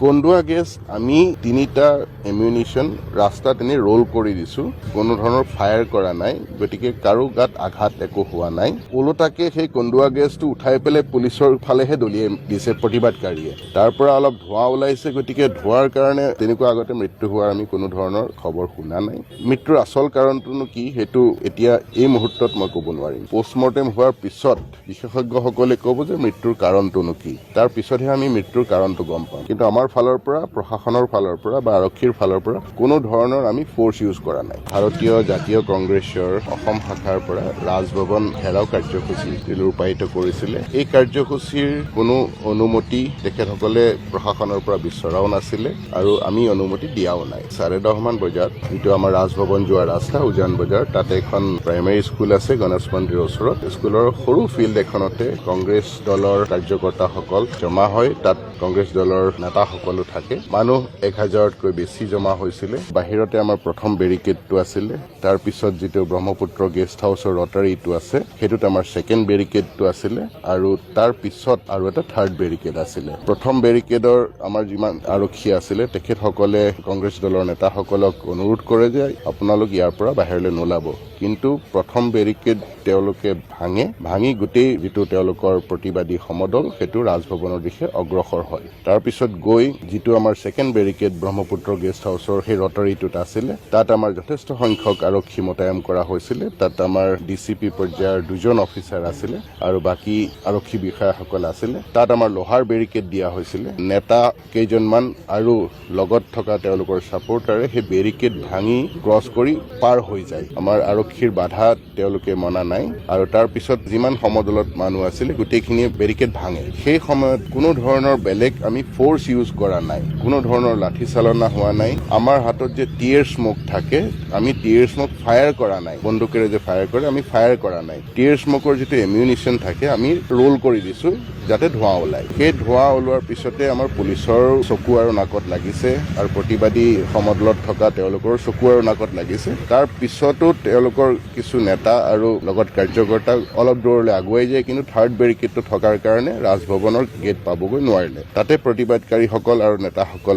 কন্দুৱা গেছ আমি তিনিটা এমিউনিশন ৰাস্তাত এনে ৰোল কৰি দিছো কোনো ধৰণৰ ফায়াৰ কৰা নাই গতিকে কাৰো গাত আঘাত একো হোৱা নাই ওলোটাকে সেই কন্দুৱা গেছটো উঠাই পেলাই পুলিচৰ ফালেহে দলিয়াই দিছে প্ৰতিবাদকাৰীয়ে তাৰ পৰা অলপ ধোঁৱা ওলাইছে গতিকে ধোঁৱাৰ কাৰণে তেনেকুৱা আগতে মৃত্যু হোৱাৰ আমি কোনো ধৰণৰ খবৰ শুনা নাই মৃত্যুৰ আচল কাৰণটোনো কি হেতু এতিয়া এই মুহূৰ্তত মই ক'ব নোৱাৰিম পোষ্টমৰ্টেম হোৱাৰ পিছত বিশেষজ্ঞসকলে ক'ব যে মৃত্যুৰ কাৰণটোনো কি তাৰ পিছতহে আমি মৃত্যুৰ কাৰণটো গম পাম কিন্তু আমাৰ ফালৰ পৰা প্ৰশাসনৰ ফালৰ পৰা বা আৰক্ষীৰ ফালৰ পৰা কোনো ধৰণৰ আমি ফ'ৰ্চ ইউজ কৰা নাই ভাৰতীয় জাতীয় কংগ্ৰেছৰ অসম শাখাৰ পৰা ৰাজভৱন ঘেৰাও কাৰ্যসূচী ৰূপায়িত কৰিছিলে এই কাৰ্যসূচীৰ কোনো অনুমতি তেখেতসকলে প্ৰশাসনৰ পৰা বিচৰাও নাছিলে আৰু আমি অনুমতি দিয়াও নাই 10:30 মান বজাত যিটো আমাৰ ৰাজভৱন যোৱা ৰাস্তা উজান বজাৰ তাতে এখন প্ৰাইমেৰী স্কুল আছে গণেশ মন্দিৰৰ ওচৰত স্কুলৰ সৰু ফিল্ড এখনতে কংগ্ৰেছ দলৰ কাৰ্যকৰ্তাসকল জমা হয় তাত কংগ্ৰেছ দলৰ নেতাসকলো থাকে মানুহ 1000তকৈ বেছি জমা হৈছিলে বাহিৰতে আমাৰ প্ৰথম বেৰিকেডটো আছিলে তাৰ পিছত যিটো ব্ৰহ্মপুত্ৰ গেষ্ট হাউচৰ ৰটাৰীটো আছে সেইটোত আমাৰ ছেকেণ্ড বেৰিকেডটো আছিলে আৰু তাৰ পিছত আৰু এটা থাৰ্ড বেৰিকেড আছিলে প্ৰথম বেৰিকেডৰ আমাৰ যিমান আৰক্ষী আছিলে তেখেতসকলে কংগ্ৰেছ দলৰ নেতাসকলক অনুৰোধ কৰে যে আপোনালোক ইয়াৰ পৰা বাহিৰলৈ নোলাব কিন্তু প্ৰথম বেৰিকেড তেওঁলোকে ভাঙি গোটেই যিটো তেওঁলোকৰ প্ৰতিবাদী সমদল সেইটো ৰাজভৱনৰ দিশে অগ্ৰসৰ হয় তাৰ পিছত গৈ যিটো আমাৰ ছেকেণ্ড বেৰিকেড ব্ৰহ্মপুত্ৰ গেষ্ট হাউচৰ সেই ৰটাৰীটোত আছিলে তাত আমাৰ যথেষ্ট সংখ্যক আৰক্ষী মোতায়েন কৰা হৈছিলে তাত আমাৰ ডিচিপি পৰ্যায়ৰ 2জন অফিচাৰ আছিলে আৰু বাকী আৰক্ষী বিষয়াসকল আছিলে তাত আমাৰ লোহাৰ বেৰিকেড দিয়া হৈছিলে নেতা কেইজনমান আৰু লগত থকা তেওঁলোকৰ ছাপৰ্টাৰে সেই বেৰিকেড ভাঙি ক্ৰছ কৰি পাৰ হৈ যায় আমাৰ আৰক্ষীৰ বাধা তেওঁলোকে মনা নাই আৰু তাৰ পিছত যিমান সমদলত মানুহ আছিলে গোটেইখিনিয়ে বেৰিকেড ভাঙে সেই সময়ত কোনো ধৰণৰ বেলেগ আমি ফ'ৰ্চ ইউজ কৰা নাই কোনো ধৰণৰ লাঠি চালনা হোৱা নাই আমাৰ হাতত যে টিয়াৰ স্মক থাকে আমি টিয়াৰ স্মক ফায়াৰ কৰা নাই বন্দুকেৰে যে ফায়াৰ কৰে আমি ফায়াৰ কৰা নাই টিয়াৰ স্মকৰ যিটো এমিউনিশন থাকে আমি ৰোল কৰি দিছো যাতে ধোঁৱা ওলায় সেই ধোঁৱা ওলোৱাৰ পিছতে আমাৰ পুলিচৰ চকু আৰু নাকত লাগিছে আৰু প্ৰতিবাদী সমদলত থকা তেওঁলোকৰ চকু আৰু নাকত লাগিছে তাৰ পিছতো তেওঁলোকৰ কিছু নেতা আৰু লগত কাৰ্যকৰ্তা অলপ দূৰলৈ আগুৱাই যায় কিন্তু থাৰ্ড বেৰিকেডটো থকাৰ কাৰণে ৰাজভৱনৰ গেট পাবগৈ নোৱাৰিলে তাতে প্ৰতিবাদকাৰীসকল আৰু নেতাসকল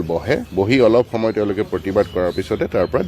বহি অলপ সময় তেওঁলোকে প্ৰতিবাদ কৰাৰ পিছতে তাৰ পৰা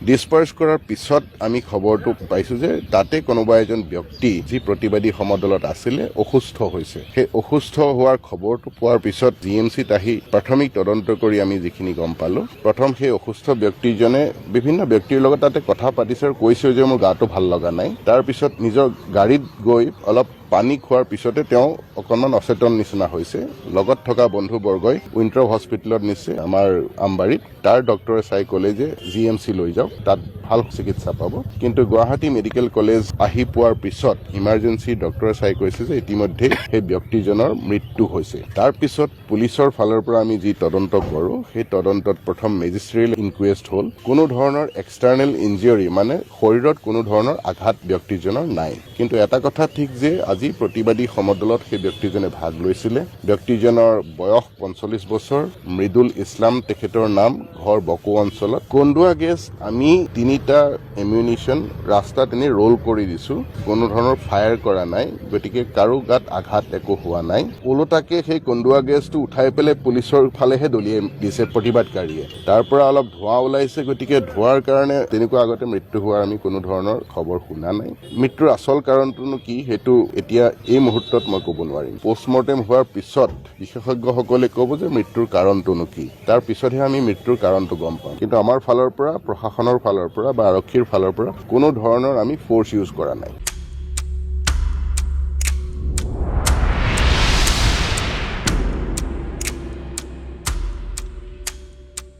ডিছপাৰ্চ কৰাৰ পিছত আমি খবৰটো পাইছো যে তাতে কোনোবা এজন ব্যক্তি যি প্ৰতিবাদী সমদলত আছিলে অসুস্থ হৈছে সেই অসুস্থ হোৱাৰ খবৰটো পোৱাৰ পিছত জিএমচিত আহি প্ৰাথমিক তদন্ত কৰি আমি যিখিনি গম পালো প্ৰথম সেই অসুস্থ ব্যক্তিজনে বিভিন্ন ব্যক্তিৰ লগত তাতে কথা পাতিছে আৰু কৈছে যে মোৰ গাটো ভাল লগা নাই তাৰ পিছত নিজৰ গাড়ীত গৈ অলপ পানী খোৱাৰ পিছতে তেওঁ অকণমান অচেতন নিচিনা হৈছে লগত থকা বন্ধুবৰ্গই উইণ্টাৰ হস্পিটেলত নিছে আমাৰ আমবাৰীত তাৰ ডক্টৰে চাই ক'লে যে জিএমচি লৈ যাওক তাত ভাল চিকিৎসা পাব কিন্তু গুৱাহাটী মেডিকেল কলেজ আহি পোৱাৰ পিছত ইমাৰ্জেঞ্চি ডক্টৰে চাই কৈছে যে ইতিমধ্যে সেই ব্যক্তিজনৰ মৃত্যু হৈছে তাৰ পিছত পুলিচৰ ফালৰ পৰা আমি যি তদন্ত কৰোঁ সেই তদন্তত প্ৰথম মেজিষ্ট্ৰিয়েল ইনকুৱেষ্ট হ'ল কোনো ধৰণৰ এক্সটাৰ্নেল ইনজিয়ৰী মানে শৰীৰত কোনো ধৰণৰ আঘাত ব্যক্তিজনৰ নাই কিন্তু এটা কথা ঠিক যে আজি প্ৰতিবাদী সমদলত সেই ব্যক্তিজনে ভাগ লৈছিলে ব্যক্তিজনৰ বয়স 45 বছৰ মৃদুল ইছলাম তেখেতৰ নাম ঘৰ বকো অঞ্চলত কন্দুৱা গেছ আমি তিনিটা এমিউনিশন ৰাস্তাত এনে ৰোল কৰি দিছো কোনো ধৰণৰ ফায়াৰ কৰা নাই গতিকে কাৰো গাত আঘাত একো হোৱা নাই ওলোটাকে সেই কন্দুৱা গেছটো উঠাই পেলাই পুলিচৰ ফালেহে দলিয়াই দিছে প্ৰতিবাদকাৰীয়ে তাৰ পৰা অলপ ধোঁৱা ওলাইছে গতিকে ধোঁৱাৰ কাৰণে তেনেকুৱা আগতে মৃত্যু হোৱাৰ আমি কোনো ধৰণৰ খবৰ শুনা নাই মৃত্যুৰ আচল কাৰণটোনো কি হেতু এতিয়া এই মুহূৰ্তত মই ক'ব নোৱাৰিম পোষ্টমৰ্টেম হোৱাৰ পিছত বিশেষজ্ঞসকলে ক'ব যে মৃত্যুৰ কাৰণটোনো কি তাৰ পিছতহে আমি মৃত্যুৰ কাৰণটো গম পাম কিন্তু আমাৰ ফালৰ পৰা প্ৰশাসনৰ ফালৰ পৰা বা আৰক্ষীৰ ফালৰ পৰা কোনো ধৰণৰ আমি ফ'ৰ্চ ইউজ কৰা নাই